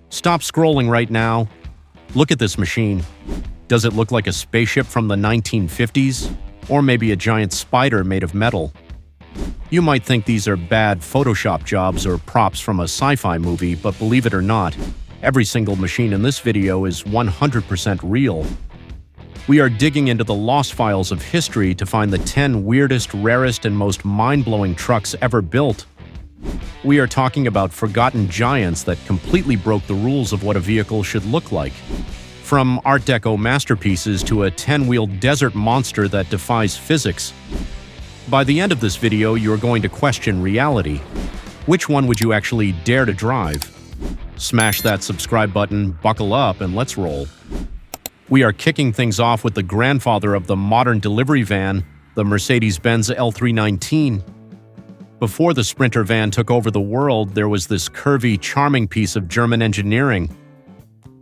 Stop scrolling right now. Look at this machine. Does it look like a spaceship from the 1950s? Or maybe a giant spider made of metal? You might think these are bad Photoshop jobs or props from a sci-fi movie, but believe it or not, every single machine in this video is 100% real. We are digging into the lost files of history to find the 10 weirdest, rarest, and most mind-blowing trucks ever built. We are talking about forgotten giants that completely broke the rules of what a vehicle should look like. From Art Deco masterpieces to a 10-wheeled desert monster that defies physics. By the end of this video, you are going to question reality. Which one would you actually dare to drive? Smash that subscribe button, buckle up, and let's roll. We are kicking things off with the grandfather of the modern delivery van, the Mercedes-Benz L319. Before the Sprinter van took over the world, there was this curvy, charming piece of German engineering.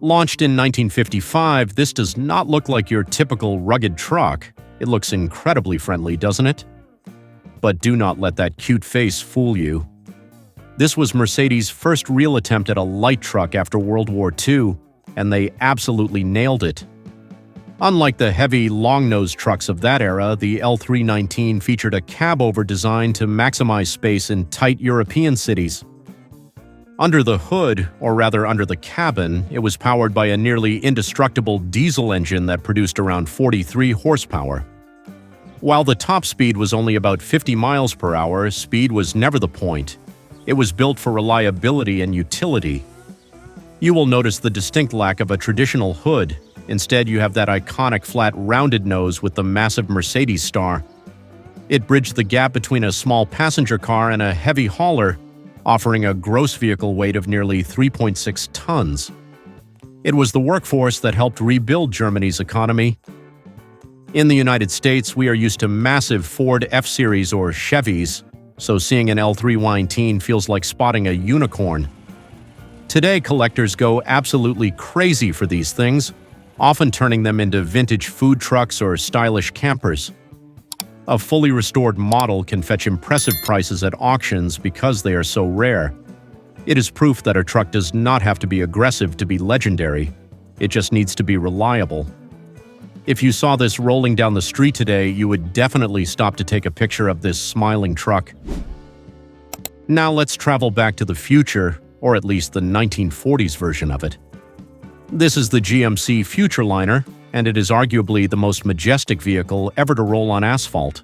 Launched in 1955, this does not look like your typical rugged truck. It looks incredibly friendly, doesn't it? But do not let that cute face fool you. This was Mercedes' first real attempt at a light truck after World War II, and they absolutely nailed it. Unlike the heavy, long-nosed trucks of that era, the L319 featured a cabover design to maximize space in tight European cities. Under the hood, or rather under the cabin, it was powered by a nearly indestructible diesel engine that produced around 43 horsepower. While the top speed was only about 50 miles per hour, speed was never the point. It was built for reliability and utility. You will notice the distinct lack of a traditional hood. Instead, you have that iconic flat rounded nose with the massive Mercedes star. It bridged the gap between a small passenger car and a heavy hauler, offering a gross vehicle weight of nearly 3.6 tons. It was the workforce that helped rebuild Germany's economy. In the United States, we are used to massive Ford F-Series or Chevys, so seeing an L319 feels like spotting a unicorn. Today, collectors go absolutely crazy for these things, often turning them into vintage food trucks or stylish campers. A fully restored model can fetch impressive prices at auctions because they are so rare. It is proof that a truck does not have to be aggressive to be legendary. It just needs to be reliable. If you saw this rolling down the street today, you would definitely stop to take a picture of this smiling truck. Now let's travel back to the future, or at least the 1940s version of it. This is the GMC Futureliner, and it is arguably the most majestic vehicle ever to roll on asphalt.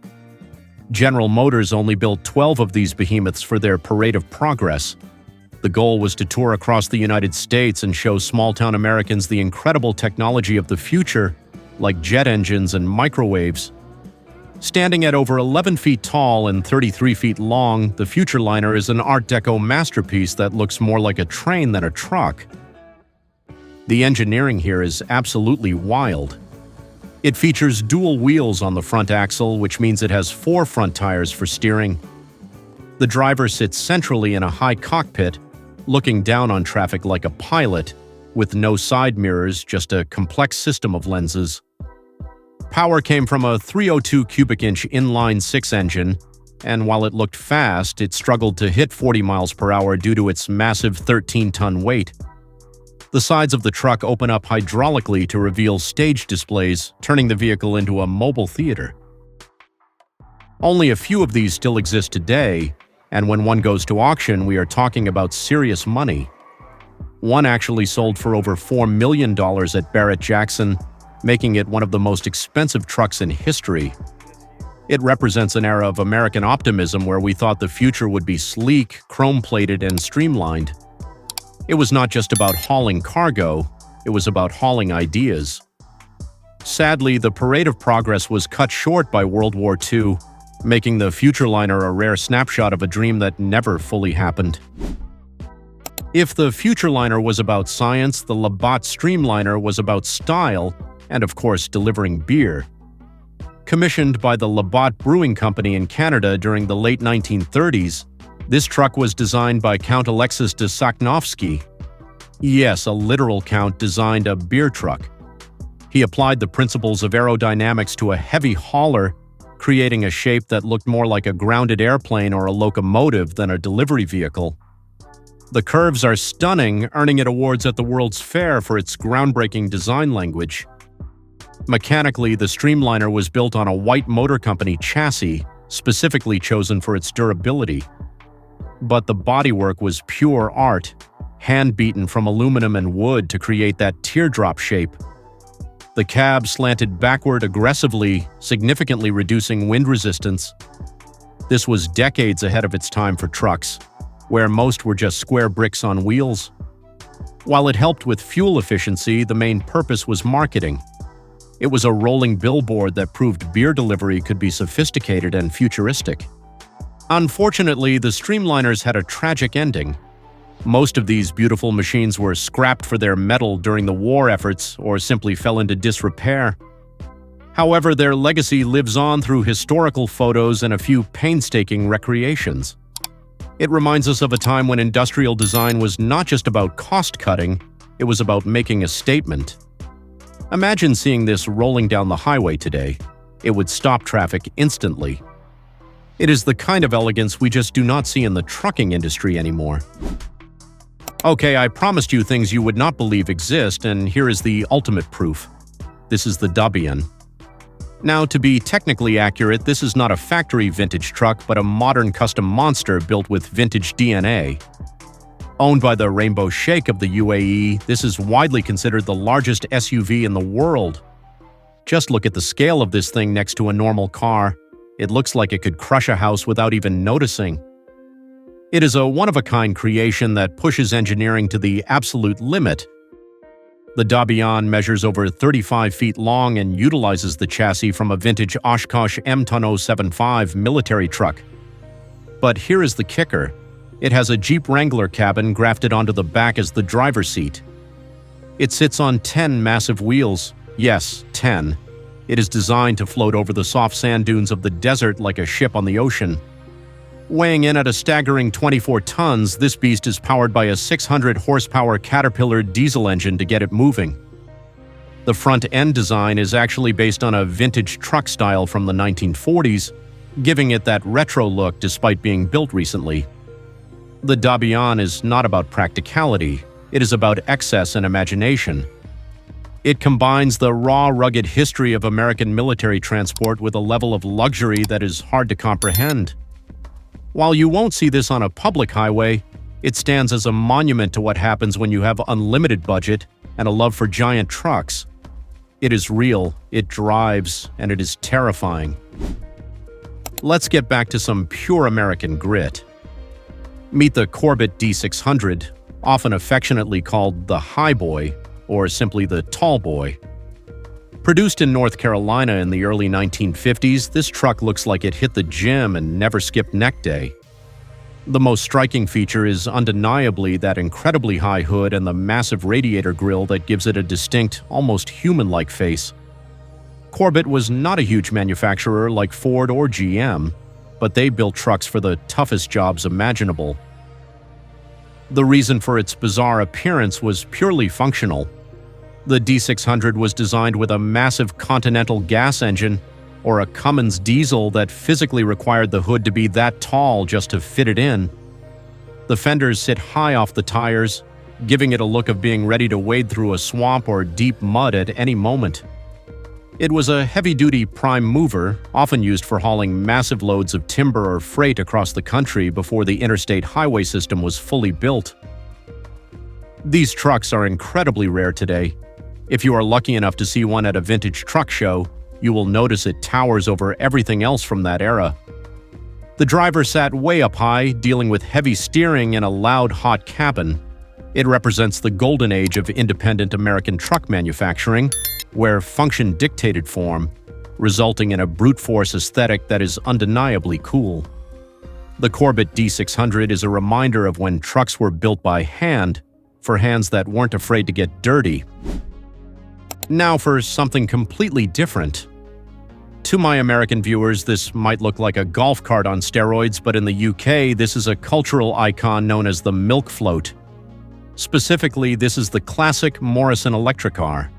General Motors only built 12 of these behemoths for their Parade of Progress. The goal was to tour across the United States and show small-town Americans the incredible technology of the future, like jet engines and microwaves. Standing at over 11 feet tall and 33 feet long, the Futureliner is an Art Deco masterpiece that looks more like a train than a truck. The engineering here is absolutely wild. It features dual wheels on the front axle, which means it has 4 front tires for steering. The driver sits centrally in a high cockpit, looking down on traffic like a pilot, with no side mirrors, just a complex system of lenses. Power came from a 302 cubic inch inline-6 engine, and while it looked fast, it struggled to hit 40 miles per hour due to its massive 13-ton weight. The sides of the truck open up hydraulically to reveal stage displays, turning the vehicle into a mobile theater. Only a few of these still exist today, and when one goes to auction, we are talking about serious money. One actually sold for over $4 million at Barrett-Jackson, making it one of the most expensive trucks in history. It represents an era of American optimism where we thought the future would be sleek, chrome-plated, and streamlined. It was not just about hauling cargo, it was about hauling ideas. Sadly, the Parade of Progress was cut short by World War II, making the Futureliner a rare snapshot of a dream that never fully happened. If the Futureliner was about science, the Labatt Streamliner was about style and, of course, delivering beer. Commissioned by the Labatt Brewing Company in Canada during the late 1930s, this truck was designed by Count Alexis de Sachnovsky. Yes, a literal count designed a beer truck. He applied the principles of aerodynamics to a heavy hauler, creating a shape that looked more like a grounded airplane or a locomotive than a delivery vehicle. The curves are stunning, earning it awards at the World's Fair for its groundbreaking design language. Mechanically, the Streamliner was built on a White Motor Company chassis, specifically chosen for its durability. But the bodywork was pure art, hand-beaten from aluminum and wood to create that teardrop shape. The cab slanted backward aggressively, significantly reducing wind resistance. This was decades ahead of its time for trucks, where most were just square bricks on wheels. While it helped with fuel efficiency, the main purpose was marketing. It was a rolling billboard that proved beer delivery could be sophisticated and futuristic. Unfortunately, the Streamliners had a tragic ending. Most of these beautiful machines were scrapped for their metal during the war efforts or simply fell into disrepair. However, their legacy lives on through historical photos and a few painstaking recreations. It reminds us of a time when industrial design was not just about cost-cutting, it was about making a statement. Imagine seeing this rolling down the highway today. It would stop traffic instantly. It is the kind of elegance we just do not see in the trucking industry anymore. Okay, I promised you things you would not believe exist, and here is the ultimate proof. This is the Dhabiyan. Now, to be technically accurate, this is not a factory vintage truck, but a modern custom monster built with vintage DNA. Owned by the Rainbow Sheikh of the UAE, this is widely considered the largest SUV in the world. Just look at the scale of this thing next to a normal car. It looks like it could crush a house without even noticing. It is a one-of-a-kind creation that pushes engineering to the absolute limit. The Dhabiyan measures over 35 feet long and utilizes the chassis from a vintage Oshkosh M-1075 military truck. But here is the kicker. It has a Jeep Wrangler cabin grafted onto the back as the driver's seat. It sits on 10 massive wheels. Yes, 10. It is designed to float over the soft sand dunes of the desert like a ship on the ocean. Weighing in at a staggering 24 tons, this beast is powered by a 600-horsepower Caterpillar diesel engine to get it moving. The front-end design is actually based on a vintage truck style from the 1940s, giving it that retro look despite being built recently. The Dhabiyan is not about practicality, it is about excess and imagination. It combines the raw, rugged history of American military transport with a level of luxury that is hard to comprehend. While you won't see this on a public highway, it stands as a monument to what happens when you have unlimited budget and a love for giant trucks. It is real, it drives, and it is terrifying. Let's get back to some pure American grit. Meet the Corbitt D600, often affectionately called the High Boy, or simply the Tall Boy. Produced in North Carolina in the early 1950s, this truck looks like it hit the gym and never skipped neck day. The most striking feature is undeniably that incredibly high hood and the massive radiator grille that gives it a distinct, almost human-like face. Corbitt was not a huge manufacturer like Ford or GM, but they built trucks for the toughest jobs imaginable. The reason for its bizarre appearance was purely functional. The D600 was designed with a massive Continental gas engine, or a Cummins diesel that physically required the hood to be that tall just to fit it in. The fenders sit high off the tires, giving it a look of being ready to wade through a swamp or deep mud at any moment. It was a heavy-duty prime mover, often used for hauling massive loads of timber or freight across the country before the interstate highway system was fully built. These trucks are incredibly rare today. If you are lucky enough to see one at a vintage truck show, you will notice it towers over everything else from that era. The driver sat way up high, dealing with heavy steering in a loud, hot cabin. It represents the golden age of independent American truck manufacturing, where function dictated form, resulting in a brute force aesthetic that is undeniably cool. The Corbitt D600 is a reminder of when trucks were built by hand, for hands that weren't afraid to get dirty. Now for something completely different. To my American viewers, this might look like a golf cart on steroids, but in the UK, this is a cultural icon known as the milk float. Specifically, this is the classic Morrison electric car.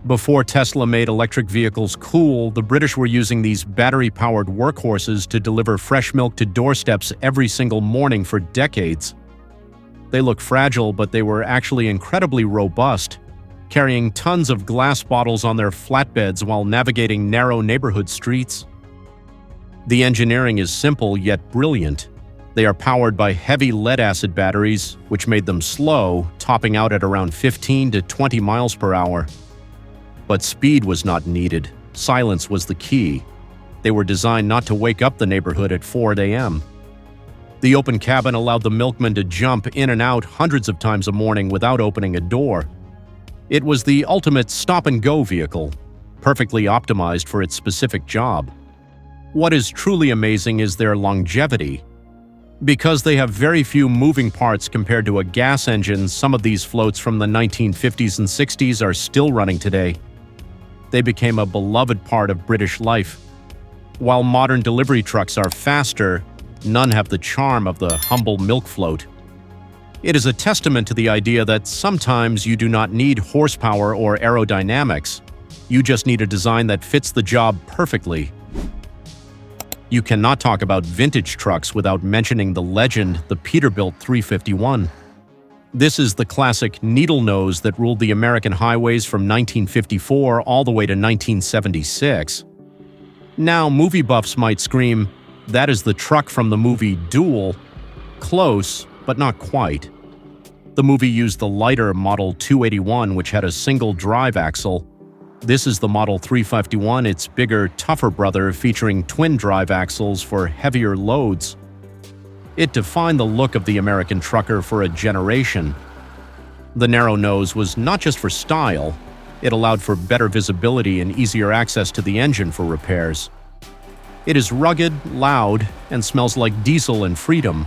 Before Tesla made electric vehicles cool, the British were using these battery-powered workhorses to deliver fresh milk to doorsteps every single morning for decades. They look fragile, but they were actually incredibly robust, carrying tons of glass bottles on their flatbeds while navigating narrow neighborhood streets. The engineering is simple yet brilliant. They are powered by heavy lead-acid batteries, which made them slow, topping out at around 15 to 20 miles per hour. But speed was not needed. Silence was the key. They were designed not to wake up the neighborhood at 4 a.m. The open cabin allowed the milkman to jump in and out hundreds of times a morning without opening a door. It was the ultimate stop-and-go vehicle, perfectly optimized for its specific job. What is truly amazing is their longevity. Because they have very few moving parts compared to a gas engine, some of these floats from the 1950s and 60s are still running today. They became a beloved part of British life. While modern delivery trucks are faster, none have the charm of the humble milk float. It is a testament to the idea that sometimes you do not need horsepower or aerodynamics. You just need a design that fits the job perfectly. You cannot talk about vintage trucks without mentioning the legend, the Peterbilt 351. This is the classic needle nose that ruled the American highways from 1954 all the way to 1976. Now, movie buffs might scream, "That is the truck from the movie Duel." Close, but not quite. The movie used the lighter Model 281, which had a single drive axle. This is the Model 351, its bigger, tougher brother, featuring twin drive axles for heavier loads. It defined the look of the American trucker for a generation. The narrow nose was not just for style, it allowed for better visibility and easier access to the engine for repairs. It is rugged, loud, and smells like diesel and freedom.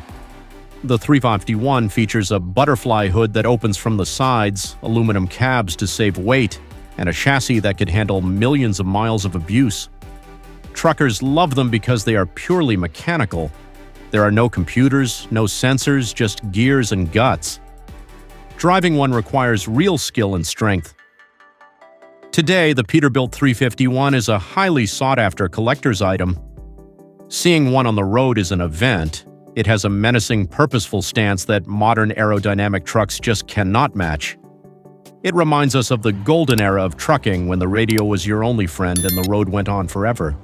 The 351 features a butterfly hood that opens from the sides, aluminum cabs to save weight, and a chassis that could handle millions of miles of abuse. Truckers love them because they are purely mechanical. There are no computers, no sensors, just gears and guts. Driving one requires real skill and strength. Today, the Peterbilt 351 is a highly sought-after collector's item. Seeing one on the road is an event. It has a menacing, purposeful stance that modern aerodynamic trucks just cannot match. It reminds us of the golden era of trucking when the radio was your only friend and the road went on forever.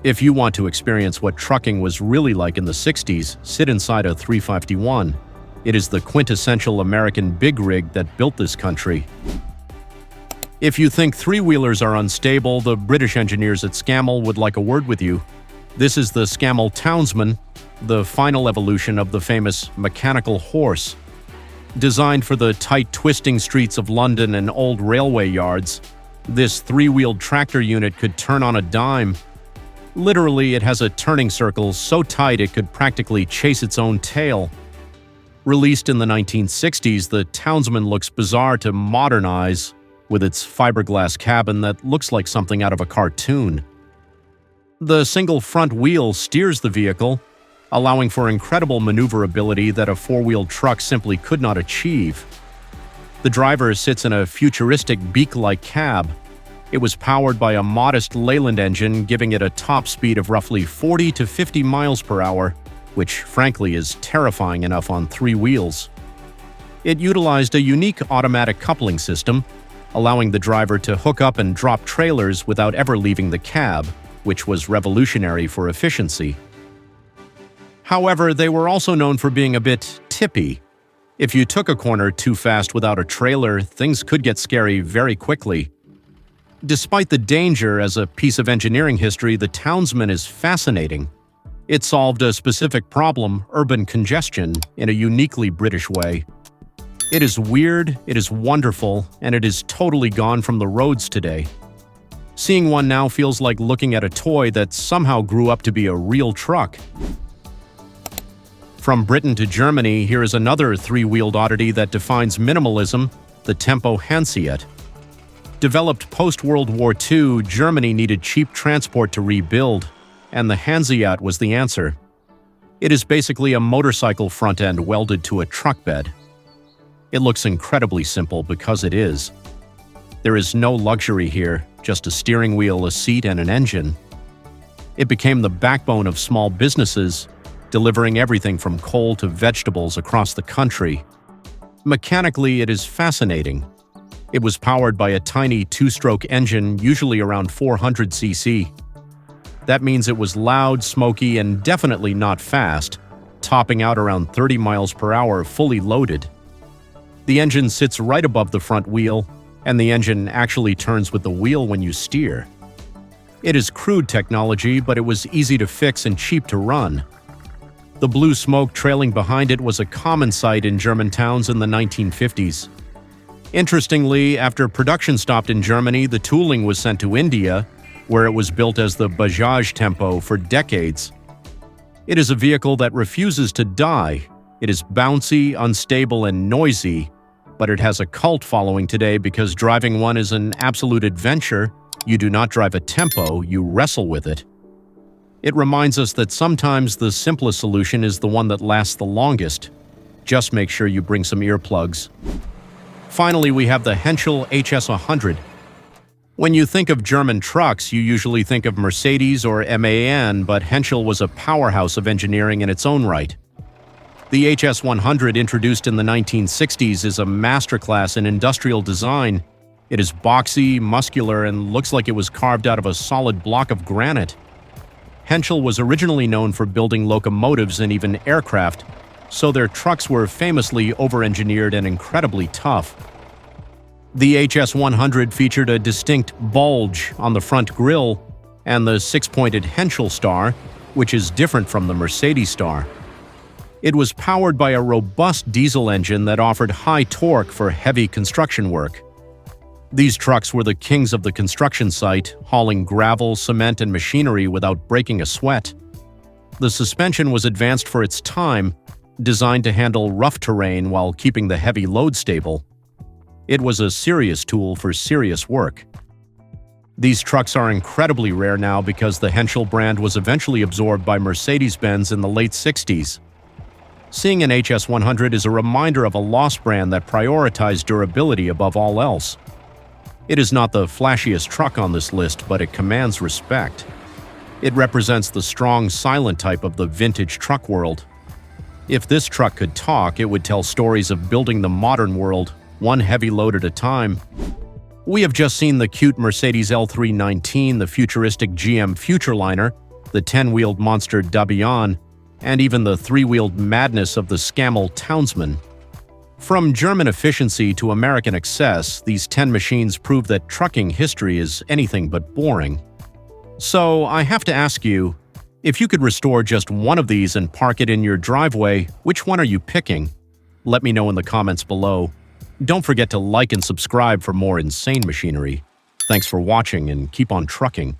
If you want to experience what trucking was really like in the 60s, sit inside a 351. It is the quintessential American big rig that built this country. If you think three-wheelers are unstable, the British engineers at Scammell would like a word with you. This is the Scammell Townsman, the final evolution of the famous mechanical horse. Designed for the tight, twisting streets of London and old railway yards, this three-wheeled tractor unit could turn on a dime. Literally, it has a turning circle so tight it could practically chase its own tail. Released in the 1960s, the Townsman looks bizarre to modern eyes, with its fiberglass cabin that looks like something out of a cartoon. The single front wheel steers the vehicle, allowing for incredible maneuverability that a four-wheeled truck simply could not achieve. The driver sits in a futuristic beak-like cab. It was powered by a modest Leyland engine, giving it a top speed of roughly 40 to 50 miles per hour, which frankly is terrifying enough on three wheels. It utilized a unique automatic coupling system, allowing the driver to hook up and drop trailers without ever leaving the cab, which was revolutionary for efficiency. However, they were also known for being a bit tippy. If you took a corner too fast without a trailer, things could get scary very quickly. Despite the danger, as a piece of engineering history, the Townsman is fascinating. It solved a specific problem, urban congestion, in a uniquely British way. It is weird, it is wonderful, and it is totally gone from the roads today. Seeing one now feels like looking at a toy that somehow grew up to be a real truck. From Britain to Germany, here is another three-wheeled oddity that defines minimalism, the Tempo Hanseat. Developed post-World War II, Germany needed cheap transport to rebuild, and the Hanseat was the answer. It is basically a motorcycle front end welded to a truck bed. It looks incredibly simple because it is. There is no luxury here, just a steering wheel, a seat, and an engine. It became the backbone of small businesses, delivering everything from coal to vegetables across the country. Mechanically, it is fascinating. It was powered by a tiny two-stroke engine, usually around 400 cc. That means it was loud, smoky, and definitely not fast, topping out around 30 miles per hour fully loaded. The engine sits right above the front wheel, and the engine actually turns with the wheel when you steer. It is crude technology, but it was easy to fix and cheap to run. The blue smoke trailing behind it was a common sight in German towns in the 1950s. Interestingly, after production stopped in Germany, the tooling was sent to India, where it was built as the Bajaj Tempo for decades. It is a vehicle that refuses to die. It is bouncy, unstable, and noisy, but it has a cult following today because driving one is an absolute adventure. You do not drive a Tempo, you wrestle with it. It reminds us that sometimes the simplest solution is the one that lasts the longest. Just make sure you bring some earplugs. Finally, we have the Henschel HS100. When you think of German trucks, you usually think of Mercedes or MAN, but Henschel was a powerhouse of engineering in its own right. The HS100, introduced in the 1960s, is a masterclass in industrial design. It is boxy, muscular, and looks like it was carved out of a solid block of granite. Henschel was originally known for building locomotives and even aircraft, so their trucks were famously over-engineered and incredibly tough. The HS100 featured a distinct bulge on the front grille and the six-pointed Henschel star, which is different from the Mercedes star. It was powered by a robust diesel engine that offered high torque for heavy construction work. These trucks were the kings of the construction site, hauling gravel, cement, and machinery without breaking a sweat. The suspension was advanced for its time, designed to handle rough terrain while keeping the heavy load stable. It was a serious tool for serious work. These trucks are incredibly rare now because the Henschel brand was eventually absorbed by Mercedes-Benz in the late 60s. Seeing an HS100 is a reminder of a lost brand that prioritized durability above all else. It is not the flashiest truck on this list, but it commands respect. It represents the strong, silent type of the vintage truck world. If this truck could talk, it would tell stories of building the modern world, one heavy load at a time. We have just seen the cute Mercedes L319, the futuristic GM Futurliner, the 10-wheeled monster Dhabiyan, and even the 3-wheeled madness of the Scammell Townsman. From German efficiency to American excess, these 10 machines prove that trucking history is anything but boring. So, I have to ask you, if you could restore just one of these and park it in your driveway, which one are you picking? Let me know in the comments below. Don't forget to like and subscribe for more insane machinery. Thanks for watching and keep on trucking.